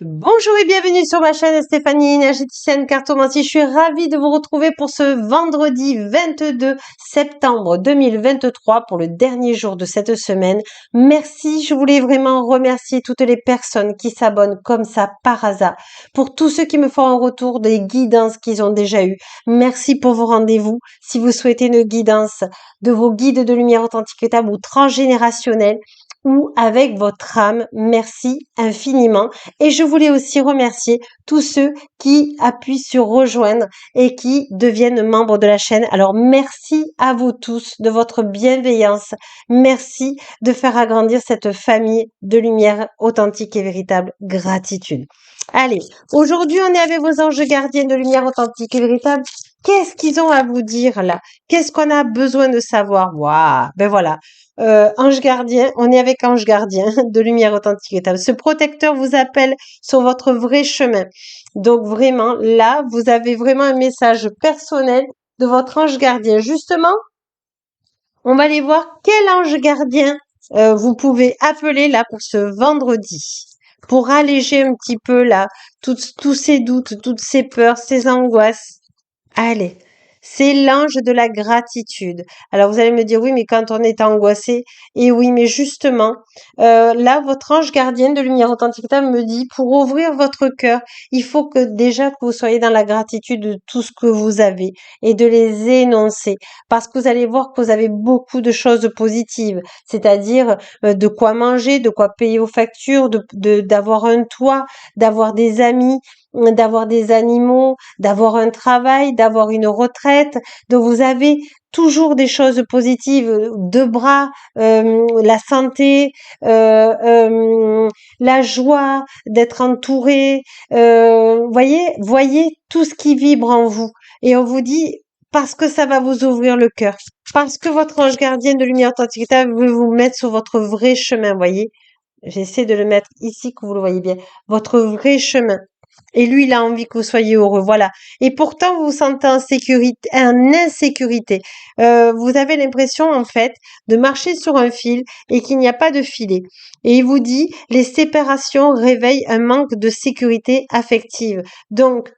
Bonjour et bienvenue sur ma chaîne Stéphanie, énergéticienne cartomancie. Je suis ravie de vous retrouver pour ce vendredi 22 septembre 2023 pour le dernier jour de cette semaine. Merci, je voulais vraiment remercier toutes les personnes qui s'abonnent comme ça par hasard. Pour tous ceux qui me font un retour des guidances qu'ils ont déjà eues. Merci pour vos rendez-vous. Si vous souhaitez une guidance de vos guides de lumière authentique véritable ou transgénérationnelle ou avec votre âme, merci infiniment. Et je voulais aussi remercier tous ceux qui appuient sur rejoindre et qui deviennent membres de la chaîne. Alors merci à vous tous de votre bienveillance. Merci de faire agrandir cette famille de lumière authentique et véritable. Gratitude. Allez, aujourd'hui on est avec vos anges gardiens de lumière authentique et véritable. Qu'est-ce qu'ils ont à vous dire là? Qu'est-ce qu'on a besoin de savoir? Waouh, ben voilà. Ange gardien, on est avec ange gardien de lumière authentique et véritable. Ce protecteur vous appelle sur votre vrai chemin. Donc vraiment, là, vous avez vraiment un message personnel de votre ange gardien. Justement, on va aller voir quel ange gardien vous pouvez appeler là pour ce vendredi. Pour alléger un petit peu là tous ces doutes, toutes ces peurs, ces angoisses. Allez, c'est l'ange de la gratitude. Alors vous allez me dire, oui, mais quand on est angoissé, et oui, mais justement, là, votre ange gardien de lumière authentique me dit, pour ouvrir votre cœur, il faut que déjà que vous soyez dans la gratitude de tout ce que vous avez et de les énoncer. Parce que vous allez voir que vous avez beaucoup de choses positives, c'est-à-dire de quoi manger, de quoi payer vos factures, d'avoir un toit, d'avoir des amis, d'avoir des animaux, d'avoir un travail, d'avoir une retraite. Donc vous avez toujours des choses positives, deux bras, la santé, la joie d'être entouré. Voyez tout ce qui vibre en vous. Et on vous dit, parce que ça va vous ouvrir le cœur, parce que votre ange gardien de lumière authentique veut vous mettre sur votre vrai chemin, voyez. J'essaie de le mettre ici, que vous le voyez bien. Votre vrai chemin. Et lui, il a envie que vous soyez heureux, voilà. Et pourtant, vous vous sentez en sécurité, en insécurité. Vous avez l'impression, en fait, de marcher sur un fil et qu'il n'y a pas de filet. Et il vous dit, les séparations réveillent un manque de sécurité affective. Donc,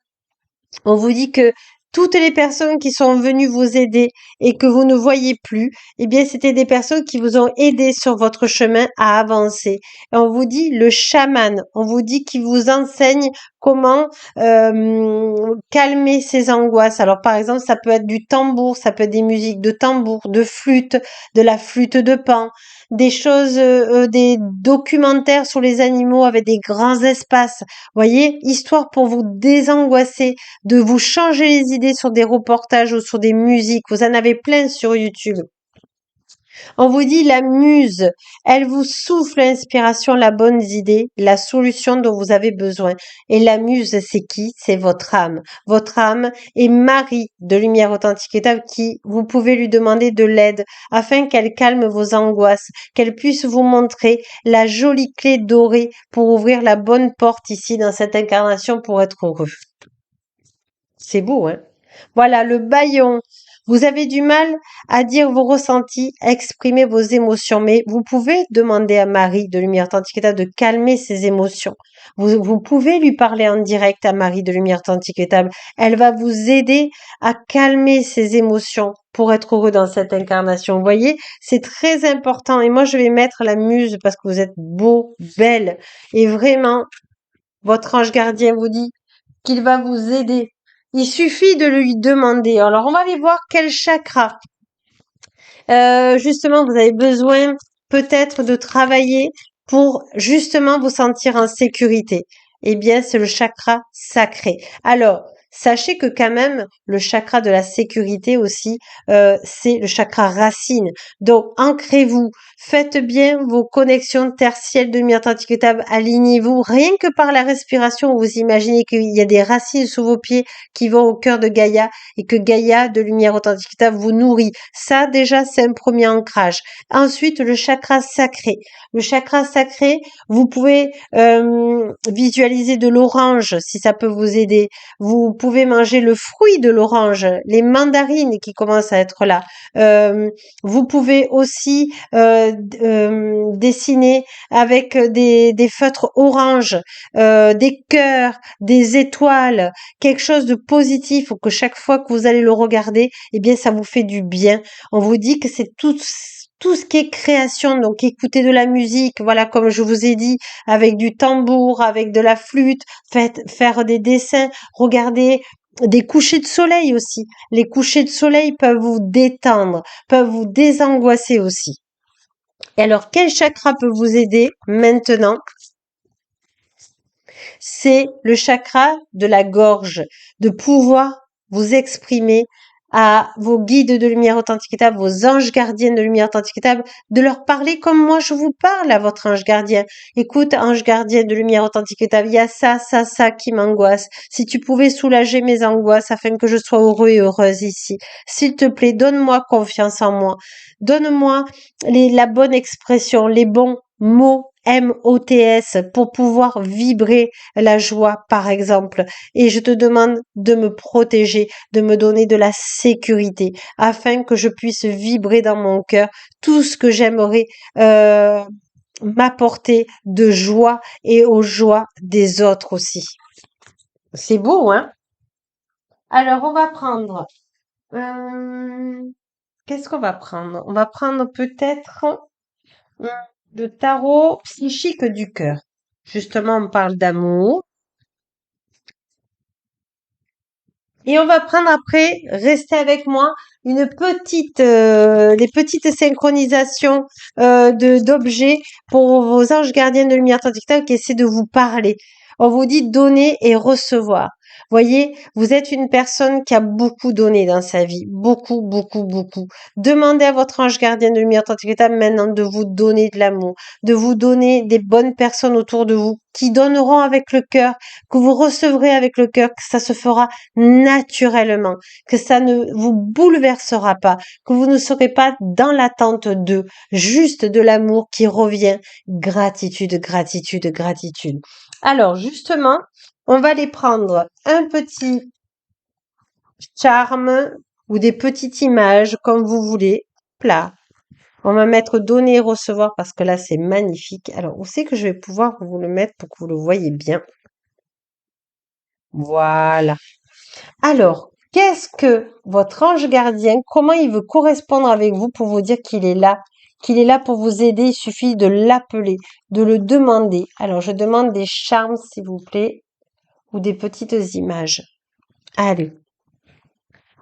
on vous dit que toutes les personnes qui sont venues vous aider et que vous ne voyez plus, eh bien, c'était des personnes qui vous ont aidé sur votre chemin à avancer. Et on vous dit le chaman, on vous dit qu'il vous enseigne comment calmer ces angoisses. Alors, par exemple, ça peut être du tambour, ça peut être des musiques de tambour, de flûte, de la flûte de Pan, des choses, des documentaires sur les animaux avec des grands espaces. Voyez, histoire pour vous désangoisser, de vous changer les idées sur des reportages ou sur des musiques. Vous en avez plein sur YouTube. On vous dit la muse, elle vous souffle l'inspiration, la bonne idée, la solution dont vous avez besoin. Et la muse, c'est qui? C'est votre âme. Votre âme est Marie de Lumière Authentique Étape qui, vous pouvez lui demander de l'aide afin qu'elle calme vos angoisses, qu'elle puisse vous montrer la jolie clé dorée pour ouvrir la bonne porte ici dans cette incarnation pour être heureux. C'est beau, hein? Voilà, le bâillon. Vous avez du mal à dire vos ressentis, à exprimer vos émotions, mais vous pouvez demander à Marie de Lumière Authentique Étape de calmer ses émotions. Vous pouvez lui parler en direct à Marie de Lumière Authentique Étape. Elle va vous aider à calmer ses émotions pour être heureux dans cette incarnation. Vous voyez, c'est très important. Et moi, je vais mettre la muse parce que vous êtes beau, belle. Et vraiment, votre ange gardien vous dit qu'il va vous aider. Il suffit de lui demander. Alors, on va aller voir quel chakra. Justement, vous avez besoin peut-être de travailler pour justement vous sentir en sécurité. Eh bien, c'est le chakra sacré. Alors, sachez que quand même, le chakra de la sécurité aussi, c'est le chakra racine. Donc, ancrez-vous. Faites bien vos connexions tertielles de lumière authentique étable. Alignez-vous. Rien que par la respiration, vous imaginez qu'il y a des racines sous vos pieds qui vont au cœur de Gaïa et que Gaïa de lumière authentique étable vous nourrit. Ça, déjà, c'est un premier ancrage. Ensuite, le chakra sacré. Le chakra sacré, vous pouvez visualiser de l'orange si ça peut vous aider. Vous pouvez manger le fruit de l'orange, les mandarines qui commencent à être là. Vous pouvez aussi dessiner avec des feutres orange, des cœurs, des étoiles, quelque chose de positif pour que chaque fois que vous allez le regarder, eh bien, ça vous fait du bien. On vous dit que c'est tout ce qui est création, donc écouter de la musique, voilà, comme je vous ai dit, avec du tambour, avec de la flûte, faire des dessins, regarder des couchers de soleil aussi. Les couchers de soleil peuvent vous détendre, peuvent vous désangoisser aussi. Et alors, quel chakra peut vous aider maintenant? C'est le chakra de la gorge, de pouvoir vous exprimer à vos guides de lumière authentique et table, vos anges gardiens de lumière authentique et table, de leur parler comme moi je vous parle à votre ange gardien. Écoute, ange gardien de lumière authentique et table, il y a ça qui m'angoisse. Si tu pouvais soulager mes angoisses afin que je sois heureux et heureuse ici. S'il te plaît, donne-moi confiance en moi. Donne-moi la bonne expression, les bons mots MOTS pour pouvoir vibrer la joie, par exemple. Et je te demande de me protéger, de me donner de la sécurité afin que je puisse vibrer dans mon cœur tout ce que j'aimerais m'apporter de joie et aux joies des autres aussi. C'est beau, hein? Alors, on va prendre... qu'est-ce qu'on va prendre? On va prendre peut-être le tarot psychique du cœur. Justement, on parle d'amour. Et on va prendre après, restez avec moi, les petites synchronisations d'objets pour vos anges gardiens de lumière authentique qui essaient de vous parler. On vous dit donner et recevoir. Voyez, vous êtes une personne qui a beaucoup donné dans sa vie. Beaucoup, beaucoup, beaucoup. Demandez à votre ange gardien de lumière authentique maintenant de vous donner de l'amour, de vous donner des bonnes personnes autour de vous qui donneront avec le cœur, que vous recevrez avec le cœur, que ça se fera naturellement, que ça ne vous bouleversera pas, que vous ne serez pas dans l'attente d'eux, juste de l'amour qui revient. Gratitude, gratitude, gratitude. Alors, justement, on va les prendre un petit charme ou des petites images, comme vous voulez, plat. On va mettre donner et recevoir parce que là, c'est magnifique. Alors, où c'est que je vais pouvoir vous le mettre pour que vous le voyez bien? Voilà. Alors, qu'est-ce que votre ange gardien, comment il veut correspondre avec vous pour vous dire qu'il est là pour vous aider, il suffit de l'appeler, de le demander. Alors, je demande des charmes, s'il vous plaît, ou des petites images. Allez.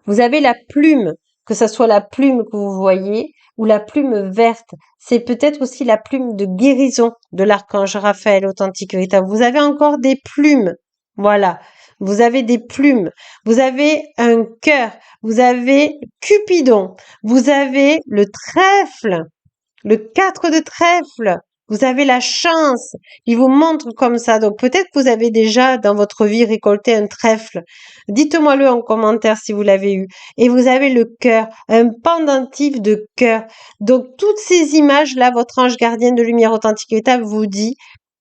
Vous avez la plume, que ce soit la plume que vous voyez ou la plume verte. C'est peut-être aussi la plume de guérison de l'archange Raphaël authentique véritable. Vous avez encore des plumes. Voilà. Vous avez des plumes. Vous avez un cœur. Vous avez Cupidon. Vous avez le trèfle. Le 4 de trèfle. Vous avez la chance. Il vous montre comme ça. Donc peut-être que vous avez déjà dans votre vie récolté un trèfle. Dites-moi-le en commentaire si vous l'avez eu. Et vous avez le cœur, un pendentif de cœur. Donc toutes ces images-là, votre ange gardien de lumière authentique véritable vous dit,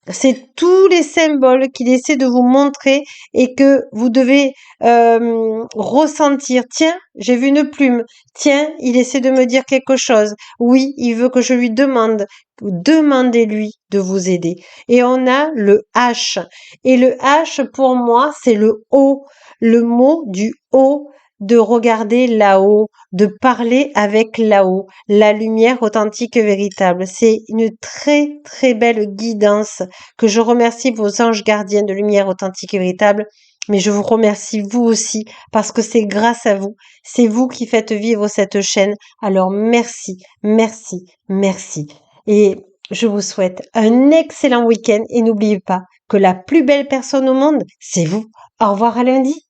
c'est tous les symboles qu'il essaie de vous montrer et que vous devez ressentir. Tiens, j'ai vu une plume. Tiens, il essaie de me dire quelque chose. Oui, il veut que je lui demande. Demandez-lui de vous aider. Et on a le H. Et le H, pour moi, c'est le haut. Le mot du haut, de regarder là-haut, de parler avec là-haut, la lumière authentique et véritable. C'est une très, très belle guidance que je remercie vos anges gardiens de lumière authentique et véritable. Mais je vous remercie vous aussi parce que c'est grâce à vous. C'est vous qui faites vivre cette chaîne. Alors merci, merci, merci. Et je vous souhaite un excellent week-end et n'oubliez pas que la plus belle personne au monde, c'est vous. Au revoir à lundi.